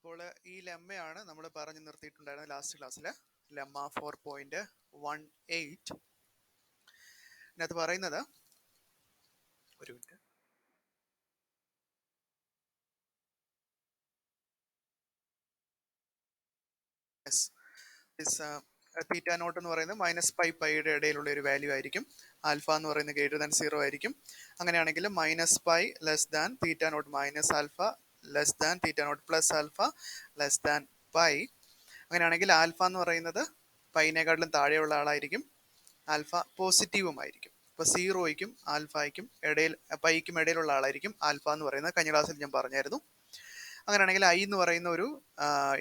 അപ്പോൾ ഈ ലെമ്മയാണ് നമ്മൾ പറഞ്ഞു നിർത്തിയിട്ടുണ്ടായിരുന്നത് ലാസ്റ്റ് ക്ലാസ്സിൽ. ലെമ്മ 4.18 ഇതിനകത്ത് പറയുന്നത്, ഒരു മിനിറ്റ്, തീറ്റ നോട്ട് എന്ന് പറയുന്നത് മൈനസ് പൈ പൈയുടെ ഇടയിലുള്ള ഒരു വാല്യൂ ആയിരിക്കും. ആൽഫ എന്ന് പറയുന്നത് ഗ്രേറ്റർ ദാൻ 0 ആയിരിക്കും. അങ്ങനെയാണെങ്കിൽ minus pi less than theta not minus alpha less than theta not plus alpha less than pi. അങ്ങനെയാണെങ്കിൽ ആൽഫ എന്ന് പറയുന്നത് പൈനേക്കാട്ടിലും താഴെയുള്ള ആളായിരിക്കും. ആൽഫ പോസിറ്റീവും ആയിരിക്കും. അപ്പോൾ സീറോയ്ക്കും ആൽഫയ്ക്കും ഇടയിൽ, പൈക്കും ഇടയിലുള്ള ആളായിരിക്കും ആൽഫ എന്ന് പറയുന്നത്. കഴിഞ്ഞ ക്ലാസ്സിൽ ഞാൻ പറഞ്ഞായിരുന്നു. അങ്ങനെയാണെങ്കിൽ ഐ എന്ന് പറയുന്ന ഒരു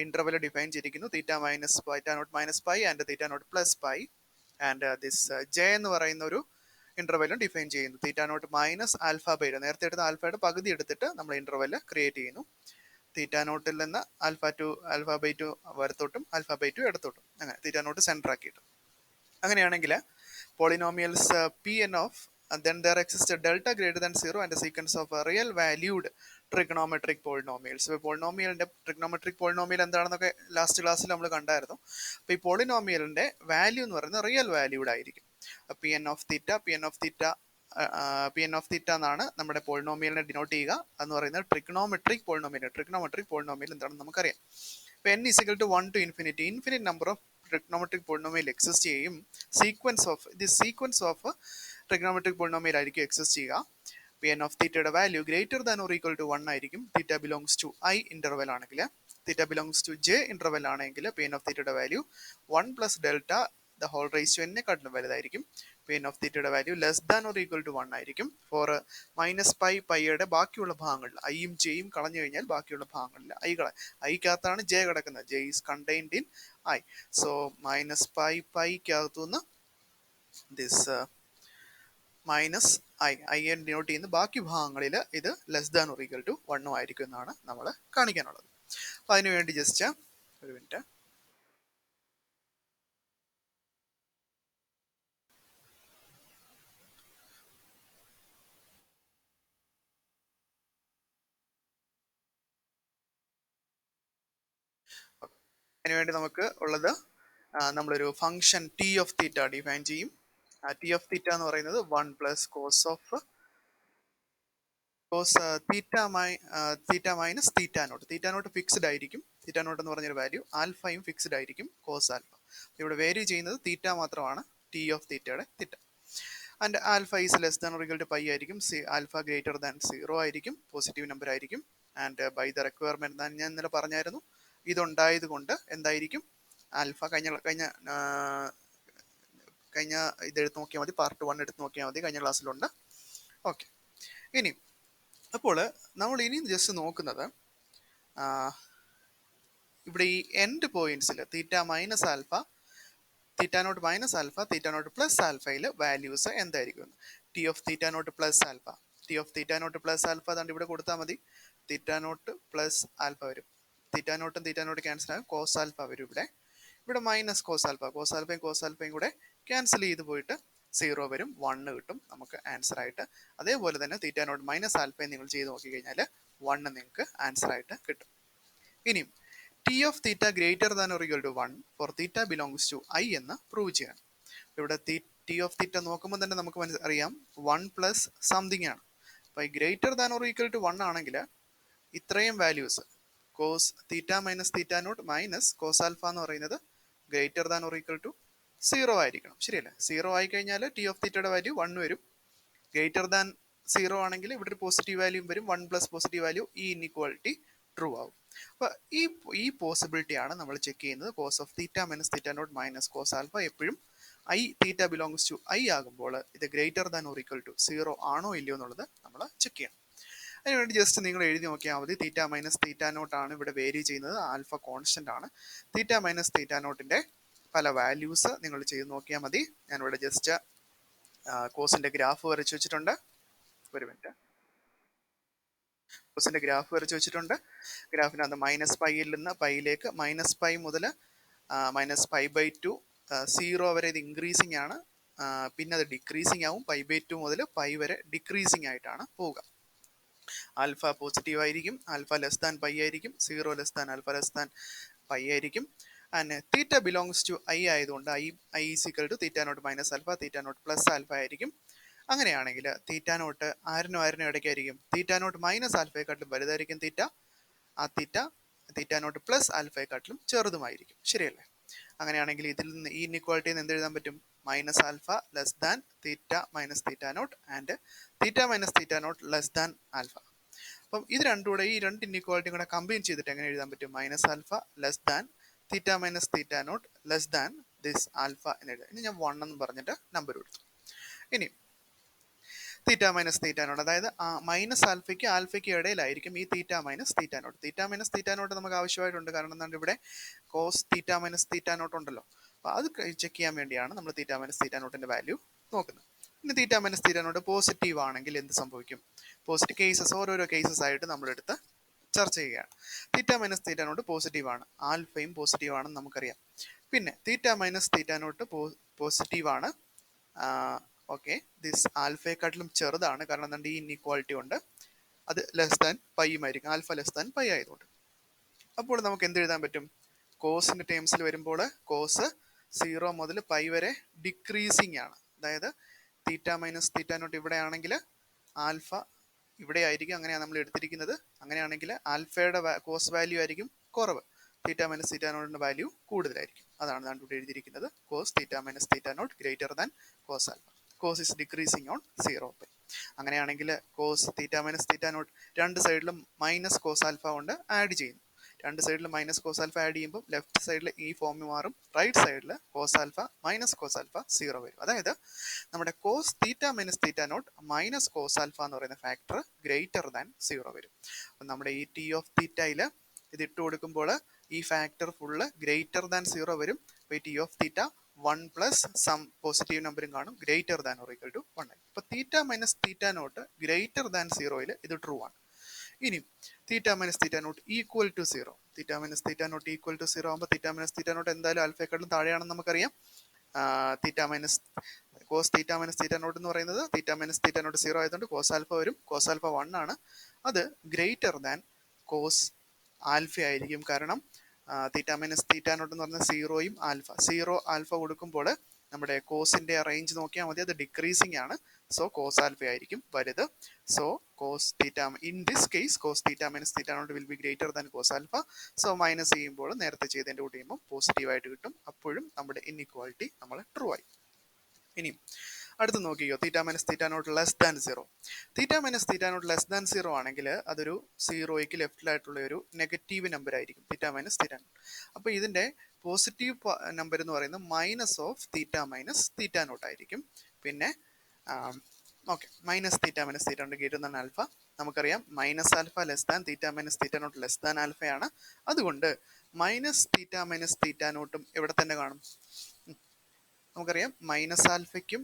ഇന്റർവൽ ഡിഫൈൻ ചെയ്തിരിക്കുന്നു. Theta minus theta not minus pi and theta not plus pi. And this J എന്ന് പറയുന്ന ഒരു ഇന്റർവെല്ലും ഡിഫൈൻ ചെയ്യുന്നു. Theta not minus alpha by. നേരത്തെ എടുത്ത ആൽഫയുടെ പകുതി എടുത്തിട്ട് നമ്മൾ ഇന്റർവെല് ക്രിയേറ്റ് ചെയ്യുന്നു. തീറ്റ നോട്ടിൽ നിന്ന് ആൽഫ ബൈ ടു വലത്തോട്ടും ആൽഫ ബൈ ടു ഇടത്തോട്ടും, അങ്ങനെ തീറ്റ നോട്ട് സെൻറ്റർ ആക്കിയിട്ട്. അങ്ങനെയാണെങ്കിൽ polynomials P N of then there exists a delta greater than 0 and a sequence of real valued trigonometric polynomials. ഇപ്പോൾ പോളിനോമിയലിന്റെ ട്രിഗ്നോമെട്രിക് പോളിനോമിയൽ എന്താണെന്നൊക്കെ ലാസ്റ്റ് ക്ലാസ്സിൽ നമ്മൾ കണ്ടായിരുന്നു. അപ്പോൾ ഈ പോളിനോമിയലിന്റെ വാല്യൂ എന്ന് പറയുന്നത് റിയൽ വാല്യൂഡ് ആയിരിക്കും. പി എൻ ഓഫ് തീറ്റ എന്നാണ് നമ്മുടെ പോളിനോമിയലിനെ ഡിനോട്ട് ചെയ്യുക. എന്ന് പറയുന്നത് ട്രിഗ്നോമെട്രിക് പോളിനോമിയൽ എന്താണെന്ന് നമുക്കറിയാം. ഇപ്പോൾ n is equal to 1 to infinity number of trigonometric polynomial exist ചെയ്യും. സീക്വൻസ് ഓഫ് ട്രിഗ്നോമെട്രിക് പോളിനോമിയൽ ആയിരിക്കും എക്സിസ്റ്റ് ചെയ്യുക. പി എൻ ഓഫ് തീറ്റയുടെ value greater than or equal to 1 ആയിരിക്കും. Theta belongs to I interval ആണെങ്കിൽ. Theta belongs to J interval ആണെങ്കിൽ P N of തീറ്റയുടെ value 1 plus delta the whole raise to എന്നെക്കാട്ടിലും വലുതായിരിക്കും. P N of തീറ്റയുടെ value less than or equal to 1 ആയിരിക്കും. Four minus പൈയുടെ ബാക്കിയുള്ള ഭാഗങ്ങളിൽ ഐയും ജെയും കളഞ്ഞു കഴിഞ്ഞാൽ ബാക്കിയുള്ള ഭാഗങ്ങളിൽ ഐക്കകത്താണ് ജെ കിടക്കുന്നത്. J is contained in I. So minus പൈക്കകത്തുനിന്ന് this minus I N denote ചെയ്യുന്ന ബാക്കി ഭാഗങ്ങളിൽ ഇത് less than or equal to 1 ആയിരിക്കും എന്നാണ് നമ്മൾ കാണിക്കാനുള്ളത്. അപ്പം അതിനുവേണ്ടി ജസ്റ്റ് ഒരു മിനിറ്റ്, അതിനുവേണ്ടി നമുക്ക് ഉള്ളത് നമ്മളൊരു function T of theta define ചെയ്യും. ടി ഓഫ് തീറ്റ എന്ന് പറയുന്നത് 1 plus cos theta minus theta nought fixed ആയിരിക്കും. തീറ്റ നോട്ട് എന്ന് പറഞ്ഞൊരു വാല്യൂ. ആൽഫയും ഫിക്സ്ഡ് ആയിരിക്കും, കോസ് ആൽഫ. ഇവിടെ വേരി ചെയ്യുന്നത് തീറ്റ മാത്രമാണ്, ടി ഓഫ് തീറ്റയുടെ theta. And alpha is less than or equal to pi ആയിരിക്കും. ആൽഫ ഗ്രേറ്റർ ദാൻ 0 ആയിരിക്കും, പോസിറ്റീവ് നമ്പർ ആയിരിക്കും. ആൻഡ് ബൈ ദ റിക്വയർമെന്റ് ഞാൻ ഇന്നലെ പറഞ്ഞായിരുന്നു, ഇതുണ്ടായത് കൊണ്ട് എന്തായിരിക്കും ആൽഫ. കഴിഞ്ഞ ഇതെടുത്ത് നോക്കിയാൽ മതി, പാർട്ട് 1 എടുത്ത് നോക്കിയാൽ മതി, കഴിഞ്ഞ ക്ലാസ്സിലുണ്ട്. ഓക്കെ, ഇനി അപ്പോൾ നമ്മൾ ഇനി ജസ്റ്റ് നോക്കുന്നത് ഇവിടെ ഈ എൻഡ് പോയിന്റ്സിൽ theta minus alpha, theta not minus alpha, theta not plus ആൽഫയിൽ വാല്യൂസ് എന്തായിരിക്കും. T of theta not plus alpha, അതാണ്ട് ഇവിടെ കൊടുത്താൽ മതി. തീറ്റ നോട്ട് പ്ലസ് ആൽഫ വരും. തീറ്റ നോട്ടും ക്യാൻസൽ ആകും, കോസ് ആൽഫ വരും. ഇവിടെ മൈനസ് കോസ് ആൽഫയും കൂടെ ക്യാൻസൽ ചെയ്ത് പോയിട്ട് 0 വരും, 1 കിട്ടും നമുക്ക് ആൻസർ ആയിട്ട്. അതേപോലെ തന്നെ തീറ്റ നോട്ട് മൈനസ് ആൽഫയും നിങ്ങൾ ചെയ്ത് നോക്കിക്കഴിഞ്ഞാൽ 1 നിങ്ങൾക്ക് ആൻസർ ആയിട്ട് കിട്ടും. ഇനിയും T of theta greater than or equal to 1 for theta belongs to I എന്ന് പ്രൂവ് ചെയ്യണം. ഇവിടെ ടി ഓഫ് തീറ്റ നോക്കുമ്പോൾ തന്നെ നമുക്ക് അറിയാം 1 പ്ലസ് സംതിങ് ആണ്. അപ്പോൾ greater than or equal to 1 ആണെങ്കിൽ ഇത്രയും values cos theta minus theta not minus cos alpha എന്ന് പറയുന്നത് greater than or equal to 0 ആയിരിക്കണം. ശരിയല്ലേ? 0 ആയി കഴിഞ്ഞാൽ ടി ഓഫ് തീറ്റയുടെ വാല്യൂ 1 വരും. ഗ്രേറ്റർ ദാൻ 0 ആണെങ്കിൽ ഇവിടെ ഒരു പോസിറ്റീവ് വാല്യൂ വരും, 1 പ്ലസ് പോസിറ്റീവ് വാല്യൂ. ഈ ഇൻഇക്വാലിറ്റി ട്രൂ ആവും. അപ്പോൾ ഈ പോസിബിലിറ്റിയാണ് നമ്മൾ ചെക്ക് ചെയ്യുന്നത്. Cos of theta minus theta not minus cos alpha എപ്പോഴും തീറ്റ ബിലോങ്സ് ടു ഐ ആകുമ്പോൾ ഇത് greater than or equal to 0 ആണോ ഇല്ലയോ എന്നുള്ളത് നമ്മൾ ചെക്ക് ചെയ്യണം. അതിനുവേണ്ടി ജസ്റ്റ് നിങ്ങൾ എഴുതി നോക്കിയാൽ മതി. തീറ്റ മൈനസ് തീറ്റ നോട്ട് ആണ് ഇവിടെ വേരി ചെയ്യുന്നത്, ആൽഫ കോൺസ്റ്റന്റ് ആണ്. തീറ്റ മൈനസ് തീറ്റ നോട്ടിന്റെ പല വാല്യൂസ് നിങ്ങൾ ചെയ്ത് നോക്കിയാൽ മതി. ഞാനിവിടെ ജസ്റ്റ് കോസിന്റെ ഗ്രാഫ് വരച്ച് വെച്ചിട്ടുണ്ട്. ഒരു മിനിറ്റ്, കോസിന്റെ ഗ്രാഫ് വരച്ച് വെച്ചിട്ടുണ്ട്. ഗ്രാഫിനകത്ത് മൈനസ് പൈയിൽ നിന്ന് പൈയിലേക്ക്, മൈനസ് പൈ മുതൽ മൈനസ് പൈ ബൈ ടു 0 വരെ ഇത് ഇൻക്രീസിങ് ആണ്. പിന്നെ അത് ഡിക്രീസിങ് ആവും. പൈ ബൈ 2 മുതൽ പൈ വരെ ഡിക്രീസിങ് ആയിട്ടാണ് പോവുക. ആൽഫ പോസിറ്റീവ് ആയിരിക്കും, ആൽഫ ലെസ് ദാൻ പൈ ആയിരിക്കും, 0 less than alpha less than pi ആയിരിക്കും. And theta belongs to I ആയതുകൊണ്ട് I is equal to theta not minus alpha, theta not plus alpha ആയിരിക്കും. അങ്ങനെയാണെങ്കിൽ theta nought ആരിനും ഇടയ്ക്കായിരിക്കും, theta not minus ആൽഫയെക്കാട്ടിലും വലുതായിരിക്കും theta, ആ തീറ്റ നോട്ട് പ്ലസ് ആൽഫയെക്കാട്ടിലും ചെറുതുമായിരിക്കും. ശരിയല്ലേ? അങ്ങനെയാണെങ്കിൽ ഇതിൽ നിന്ന് ഈ ഇൻഇക്വാളിറ്റിയിൽ നിന്ന് എന്ത് എഴുതാൻ പറ്റും? Minus alpha less than theta minus theta naught and theta minus theta not less than alpha. അപ്പം ഇത് രണ്ടും കൂടെ, ഈ രണ്ട് ഇൻഇക്വാളിറ്റിയും കൂടെ കമ്പൈൻ ചെയ്തിട്ട് എങ്ങനെ എഴുതാൻ പറ്റും? Minus alpha less than theta minus theta not less than this alpha എന്ന് എഴുതാം. ഇനി ഞാൻ 1 എന്ന് പറഞ്ഞിട്ട് നമ്പർ കൊടുത്തു. ഇനി തീറ്റ മൈനസ് തീറ്റ നോട്ട്, അതായത് മൈനസ് ആൽഫയ്ക്ക് ഇടയിലായിരിക്കും ഈ theta minus theta naught. Theta minus theta naught നമുക്ക് ആവശ്യമായിട്ടുണ്ട്, കാരണം എന്താണ്, ഇവിടെ cos theta minus theta naught ഉണ്ടല്ലോ. അപ്പോൾ അത് ചെക്ക് ചെയ്യാൻ വേണ്ടിയാണ് നമ്മൾ തീറ്റ മൈനസ് തീറ്റ നോട്ടിന്റെ വാല്യൂ നോക്കുന്നത്. ഇനി theta minus theta not positive ആണെങ്കിൽ എന്ത് സംഭവിക്കും? പോസിറ്റീവ് കേസസ്, ഓരോരോ കേസസ് ആയിട്ട് നമ്മളെടുത്ത് ചർച്ച ചെയ്യുകയാണ്. Theta minus theta not positive ആണ്, ആൽഫയും പോസിറ്റീവ് ആണെന്ന് നമുക്കറിയാം. പിന്നെ theta minus theta not positive ആണ്, ഓക്കെ, ദിസ് ആൽഫയെക്കാട്ടിലും ചെറുതാണ്, കാരണം എന്താ, ഈ ഇൻഇക്വാളിറ്റി ഉണ്ട്, അത് ലെസ് ദാൻ പൈയുമായിരിക്കും, ആൽഫ ലെസ് ദാൻ പൈ ആയതുകൊണ്ട്. അപ്പോൾ നമുക്ക് എന്ത് എഴുതാൻ പറ്റും? കോസിന്റെ ടേംസിൽ വരുമ്പോൾ കോസ് 0 മുതൽ പൈ വരെ ഡിക്രീസിങ് ആണ്. അതായത് തീറ്റ മൈനസ് തീറ്റ നോട്ട് ഇവിടെ ആണെങ്കിൽ ആൽഫ ഇവിടെ ആയിരിക്കും, അങ്ങനെയാണ് നമ്മൾ എടുത്തിരിക്കുന്നത്. അങ്ങനെയാണെങ്കിൽ ആൽഫയുടെ കോസ് വാല്യൂ ആയിരിക്കും കുറവ്, തീറ്റ മൈനസ് തീറ്റ നോട്ടിന്റെ വാല്യൂ കൂടുതലായിരിക്കും. അതാണ് ഞാൻ ഇവിടെ എഴുതിയിരിക്കുന്നത്, cos theta minus theta not greater than cos alpha. Cos is decreasing on 0 pi. അങ്ങനെയാണെങ്കിൽ cos theta minus theta nought രണ്ട് സൈഡിലും മൈനസ് കോസ് ആൽഫ കൊണ്ട് ആഡ് ചെയ്യുന്നു. രണ്ട് സൈഡിൽ മൈനസ് കോസ് ആൽഫ ആഡ് ചെയ്യുമ്പോൾ ലെഫ്റ്റ് സൈഡിൽ ഈ ഫോം മാറും, റൈറ്റ് സൈഡിൽ cos alpha minus cos alpha 0 വരും. അതായത് നമ്മുടെ cos theta minus theta not minus cos alpha എന്ന് പറയുന്ന ഫാക്ടർ ഗ്രേറ്റർ ദാൻ 0 വരും. അപ്പം നമ്മുടെ ഈ ടി ഓഫ് തീറ്റയിൽ ഇത് ഇട്ട് കൊടുക്കുമ്പോൾ ഈ ഫാക്ടർ ഫുള്ള് ഗ്രേറ്റർ ദാൻ 0 വരും. അപ്പോൾ ഈ T of theta 1 plus some positive നമ്പറും കാണും, greater than or equal to 1 ആയി. അപ്പോൾ theta minus theta not greater than 0യിൽ ഇത് ട്രൂ ആണ്. ഇനി theta minus theta nought equal to 0, theta minus theta nought equal to 0 ആകുമ്പോൾ തീറ്റ മൈനസ് തീറ്റ നോട്ട് എന്തായാലും ആൽഫയെക്കാളും താഴെയാണെന്ന് നമുക്കറിയാം. Theta minus cos theta minus theta not എന്ന് പറയുന്നത് തീറ്റ മൈനസ് തീറ്റ നോട്ട് 0 ആയതുകൊണ്ട് കോസ് ആൽഫ വരും, കോസ് ആൽഫ 1 ആണ്, അത് ഗ്രേറ്റർ ദാൻ കോസ് ആൽഫ ആയിരിക്കും. കാരണം തീറ്റ മൈനസ് തീറ്റ നോട്ട് എന്ന് പറഞ്ഞാൽ 0യും ആൽഫ, 0 ആൽഫ കൊടുക്കുമ്പോൾ നമ്മുടെ കോസിന്റെ റേഞ്ച് നോക്കിയാൽ മതി, അത് ഡിക്രീസിങ് ആണ്. സോ കോസ് ആൽഫ ആയിരിക്കും വലുത്. So cos theta in this case cos theta minus theta not will be greater than cos alpha. So minus ചെയ്യുമ്പോൾ നേരത്തെ ചെയ്തതിൻ്റെ കൂടെ ചെയ്യുമ്പോൾ പോസിറ്റീവ് ആയിട്ട് കിട്ടും. അപ്പോഴും നമ്മുടെ ഇൻഇക്വാളിറ്റി നമ്മൾ ട്രൂ ആയി. ഇനി അടുത്ത് നോക്കിയോ, theta minus theta not less than 0. Theta minus theta not less than 0 ആണെങ്കിൽ അതൊരു 0യ്ക്ക് ലെഫ്റ്റിലായിട്ടുള്ള ഒരു നെഗറ്റീവ് നമ്പർ ആയിരിക്കും, തീറ്റ മൈനസ് തീറ്റ നോട്ട്. അപ്പോൾ ഇതിന്റെ പോസിറ്റീവ് നമ്പർ എന്ന് പറയുന്നത് minus of theta minus theta nought ആയിരിക്കും. പിന്നെ okay, minus theta minus theta not greater than alpha. നമുക്കറിയാം minus alpha less than theta minus theta not less than ആൽഫയാണ്. അതുകൊണ്ട് മൈനസ് തീറ്റ മൈനസ് തീറ്റ നോട്ടും ഇവിടെ തന്നെ കാണും. നമുക്കറിയാം മൈനസ് ആൽഫയ്ക്ക്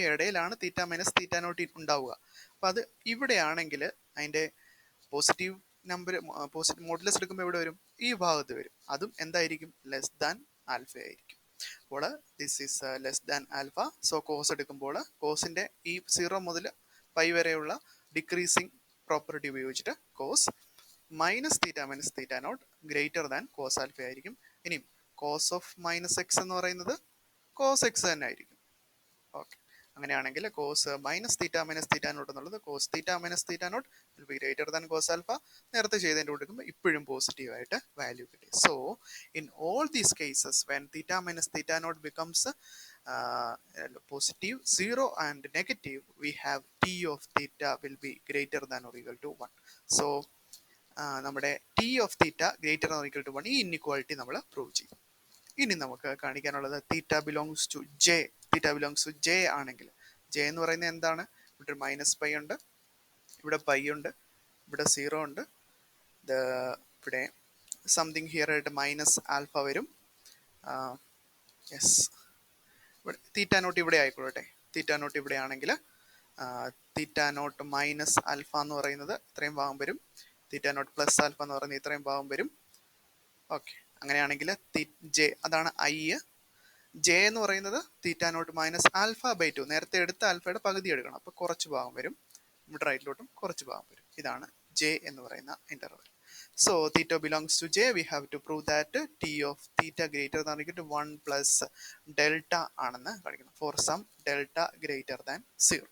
ഇടയിലാണ് തീറ്റ മൈനസ് തീറ്റ നോട്ട് ഉണ്ടാവുക. അപ്പം അത് ഇവിടെയാണെങ്കിൽ അതിൻ്റെ പോസിറ്റീവ് നമ്പർ പോസിറ്റീവ് മോഡുലസ് എടുക്കുമ്പോൾ എവിടെ വരും? ഈ ഭാഗത്ത് വരും. അതും എന്തായിരിക്കും? ലെസ് ദാൻ ആൽഫ ആയിരിക്കും. അപ്പോൾ this is less than alpha. So cos എടുക്കുമ്പോൾ കോസിൻ്റെ ഈ 0 മുതൽ പൈ വരെയുള്ള ഡിക്രീസിങ് പ്രോപ്പർട്ടി ഉപയോഗിച്ചിട്ട് cos minus theta minus theta not greater than cos alpha ആയിരിക്കും. ഇനിയും കോസ് ഓഫ് മൈനസ് എക്സ് എന്ന് പറയുന്നത് കോസ് എക്സ് തന്നെ ആയിരിക്കും. ഓക്കെ, അങ്ങനെയാണെങ്കിൽ cos minus theta minus theta nought എന്നുള്ളത് cos theta minus theta not will be greater than cos alpha. നേരത്തെ ചെയ്തതിൻ്റെ കൊടുക്കുമ്പോൾ ഇപ്പോഴും പോസിറ്റീവായിട്ട് വാല്യൂ കിട്ടി. So in all these cases when theta minus theta nought becomes positive 0 and negative we have T of theta will be greater than or equal to 1. So നമ്മുടെ T of theta greater than or equal to 1 ഈ inequality നമ്മൾ prove ചെയ്യും. ഇനി നമുക്ക് കാണിക്കാനുള്ളത് theta belongs to J. Theta belongs to J ആണെങ്കിൽ J എന്ന് പറയുന്നത് എന്താണ്? ഇവിടെ മൈനസ് പൈ ഉണ്ട്, ഇവിടെ പൈ ഉണ്ട്, ഇവിടെ 0 ഉണ്ട്, ഇവിടെ സംതിങ് ഹിയർ ആയിട്ട് മൈനസ് ആൽഫ വരും. യെസ്, ഇവിടെ തീറ്റ നോട്ട് ഇവിടെ ആയിക്കോട്ടെ. തീറ്റ നോട്ട് ഇവിടെ ആണെങ്കിൽ തീറ്റ നോട്ട് മൈനസ് ആൽഫ എന്ന് പറയുന്നത് ഇത്രയും ഭാഗം വരും, തീറ്റ നോട്ട് പ്ലസ് ആൽഫ എന്ന് പറയുന്നത് ഇത്രയും ഭാഗം വരും. ഓക്കെ, അങ്ങനെയാണെങ്കിൽ ജെ അതാണ് ഐ. ജെ എന്ന് പറയുന്നത് തീറ്റ നോട്ട് മൈനസ് ആൽഫ ബൈ 2, നേരത്തെ എടുത്ത ആൽഫയുടെ പകുതി എടുക്കണം, അപ്പോൾ കുറച്ച് ഭാഗം വരും. മിഡ് റൈറ്റിലോട്ടും കുറച്ച് പോകാൻ പറ്റും. ഇതാണ് ജെ എന്ന് പറയുന്ന interval. So theta belongs to J, we have to prove that T of theta greater than equal to 1 plus delta ആണെന്ന് കാണിക്കണം for some delta greater than 0.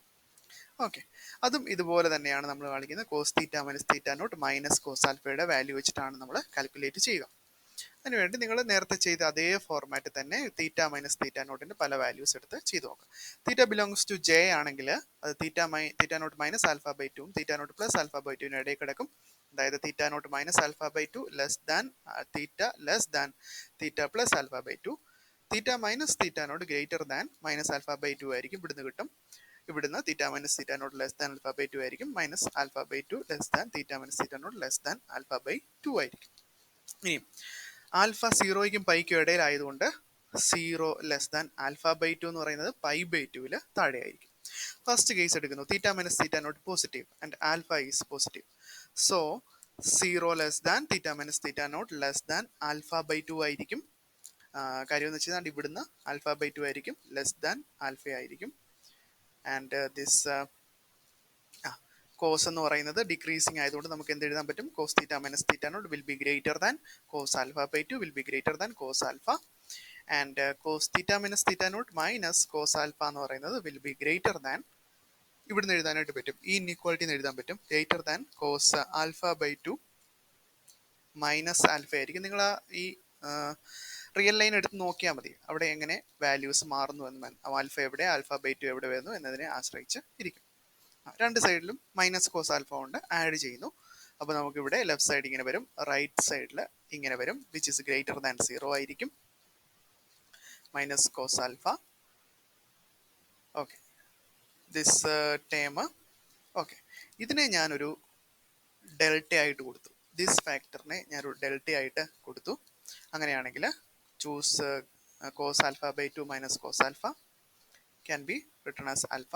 Okay, അതും ഇതുപോലെ തന്നെയാണ് നമ്മൾ കാണിക്കുന്നത്. Cos theta minus theta not minus cos ആൽഫയുടെ value വെച്ചിട്ടാണ് നമ്മൾ കാൽക്കുലേറ്റ് ചെയ്യുക. അതിനുവേണ്ടി നിങ്ങൾ നേരത്തെ ചെയ്ത അതേ ഫോർമാറ്റ് തന്നെ തീറ്റ മൈനസ് തീറ്റ നോട്ടിന്റെ പല വാല്യൂസ് എടുത്ത് ചെയ്ത് നോക്കാം. തീറ്റ ബിലോങ്സ് ടു ജെ ആണെങ്കിൽ അത് theta not minus alpha by two theta not plus alpha by ടുവിന് ഇടയിൽ കിടക്കും. അതായത് theta not minus alpha by two less than theta plus alpha by two. Theta minus theta not greater than minus alpha by two ആയിരിക്കും ഇവിടുന്ന് കിട്ടും. ഇവിടുന്ന് theta minus theta not less than alpha by two ആയിരിക്കും. Minus alpha by two less than theta minus theta not less than alpha by two ആയിരിക്കും. ഇനി alpha 0യ്ക്കും പൈക്കും ഇടയിലായതുകൊണ്ട് 0 less than alpha by two എന്ന് പറയുന്നത് പൈ ബൈ ടുവിൽ താഴെ ആയിരിക്കും. ഫസ്റ്റ് കേസ് എടുക്കുന്നു, theta minus theta not positive and alpha is positive. So 0 less than theta minus theta not less than alpha by two ആയിരിക്കും. കാര്യം എന്ന് വെച്ചാൽ ഇവിടുന്ന് ആൽഫ ബൈ ടു ആയിരിക്കും, ലെസ് ദാൻ ആൽഫ ആയിരിക്കും. ആൻഡ് ദിസ് കോസ് എന്ന് പറയുന്നത് ഡിക്രീസിങ് ആയതുകൊണ്ട് നമുക്ക് എന്ത് എഴുതാൻ പറ്റും? Cos theta minus theta not will be greater than cos alpha by two will be greater than cos alpha. And cos theta minus theta not minus cos alpha എന്ന് പറയുന്നത് will be greater than, ഇവിടുന്ന് എഴുതാനായിട്ട് പറ്റും, ഈ inequality എഴുതാൻ പറ്റും, greater than cos alpha by two minus alpha ആയിരിക്കും. നിങ്ങൾ ഈ റിയൽ ലൈൻ എടുത്ത് നോക്കിയാൽ മതി, അവിടെ എങ്ങനെ വാല്യൂസ് മാറുന്നു എന്ന്, ആൽഫ എവിടെ ആൽഫ ബൈ ടു എവിടെ വരുന്നു എന്നതിനെ ആശ്രയിച്ച് ഇരിക്കും. രണ്ട് സൈഡിലും മൈനസ് കോസ് ആൽഫ കൊണ്ട് ആഡ് ചെയ്യുന്നു. അപ്പോൾ നമുക്ക് ഇവിടെ ലെഫ്റ്റ് സൈഡ് ഇങ്ങനെ വരും, റൈറ്റ് സൈഡിൽ ഇങ്ങനെ വരും, വിച്ച് ഇസ് ഗ്രേറ്റർ ദാൻ 0 ആയിരിക്കും, minus cos alpha. Okay, this term. Okay, ഇതിനെ ഞാനൊരു ഡെൽറ്റ ആയിട്ട് കൊടുത്തു, ദിസ് ഫാക്ടറിനെ ഞാനൊരു ഡെൽറ്റ ആയിട്ട് കൊടുത്തു. അങ്ങനെയാണെങ്കിൽ choose cos alpha by two minus cos alpha can be written as alpha.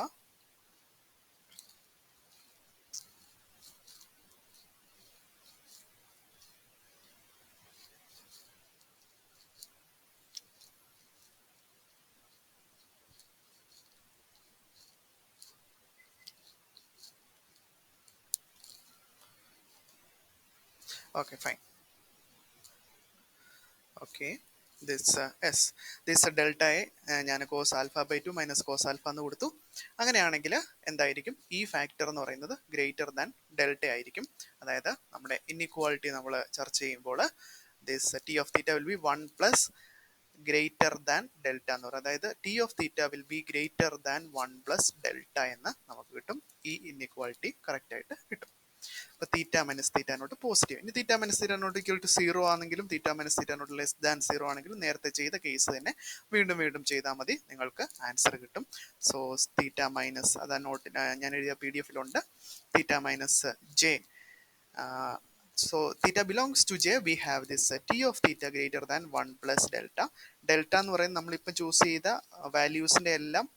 Okay, fine. Okay, this ഡെൽറ്റയെ ഞാൻ cos alpha by two minus cos alpha എന്ന് കൊടുത്തു. അങ്ങനെയാണെങ്കിൽ എന്തായിരിക്കും? ഈ ഫാക്ടർ എന്ന് പറയുന്നത് ഗ്രേറ്റർ ദാൻ ഡെൽറ്റ ആയിരിക്കും. അതായത് നമ്മുടെ ഇൻഇക്വാളിറ്റി നമ്മൾ ചർച്ച ചെയ്യുമ്പോൾ this T of theta will be 1 plus greater than delta എന്ന് പറയുന്നത്, അതായത് T of theta will be greater than 1 plus delta എന്ന് നമുക്ക് കിട്ടും. ഈ ഇൻഇക്വാളിറ്റി കറക്റ്റ് ആയിട്ട് കിട്ടും. അപ്പോൾ theta minus theta not positive. ഇനി theta minus theta nought equal to 0 ആണെങ്കിലും theta minus theta not less than 0 ആണെങ്കിലും നേരത്തെ ചെയ്ത കേസ് തന്നെ വീണ്ടും വീണ്ടും ചെയ്താൽ മതി, നിങ്ങൾക്ക് ആൻസർ കിട്ടും. സോ തീറ്റ മൈനസ്, അതാ നോട്ട് ഞാൻ എഴുതിയ PDF-ലുണ്ട്, theta minus J. So theta belongs to J, we have this T of theta greater than 1 plus delta. Delta എന്ന് പറയുന്നത് നമ്മളിപ്പോൾ ചൂസ് ചെയ്ത വാല്യൂസിൻ്റെ എല്ലാം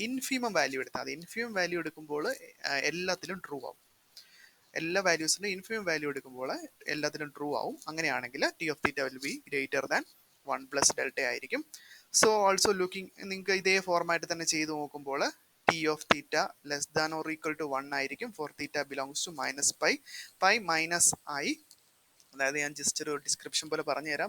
ഇൻഫീമം വാല്യൂ എടുത്താൽ മതി. ഇൻഫീമം വാല്യൂ എടുക്കുമ്പോൾ എല്ലാത്തിലും ട്രൂ ആവും. എല്ലാ വാല്യൂസിൻ്റെ ഇൻഫിനിമം വാല്യൂ എടുക്കുമ്പോൾ എല്ലാത്തിലും ട്രൂ ആവും. അങ്ങനെയാണെങ്കിൽ T of theta will be greater than 1 plus delta ആയിരിക്കും. സോ ഓൾസോ ലുക്കിംഗ്, നിങ്ങൾക്ക് ഇതേ ഫോർമാറ്റ് തന്നെ ചെയ്ത് നോക്കുമ്പോൾ T of theta less than or equal to 1 ആയിരിക്കും for theta belongs to minus pi. Pi minus ആയി, അതായത് ഞാൻ ജസ്റ്റ് ഒരു ഡിസ്ക്രിപ്ഷൻ പോലെ പറഞ്ഞു തരാം.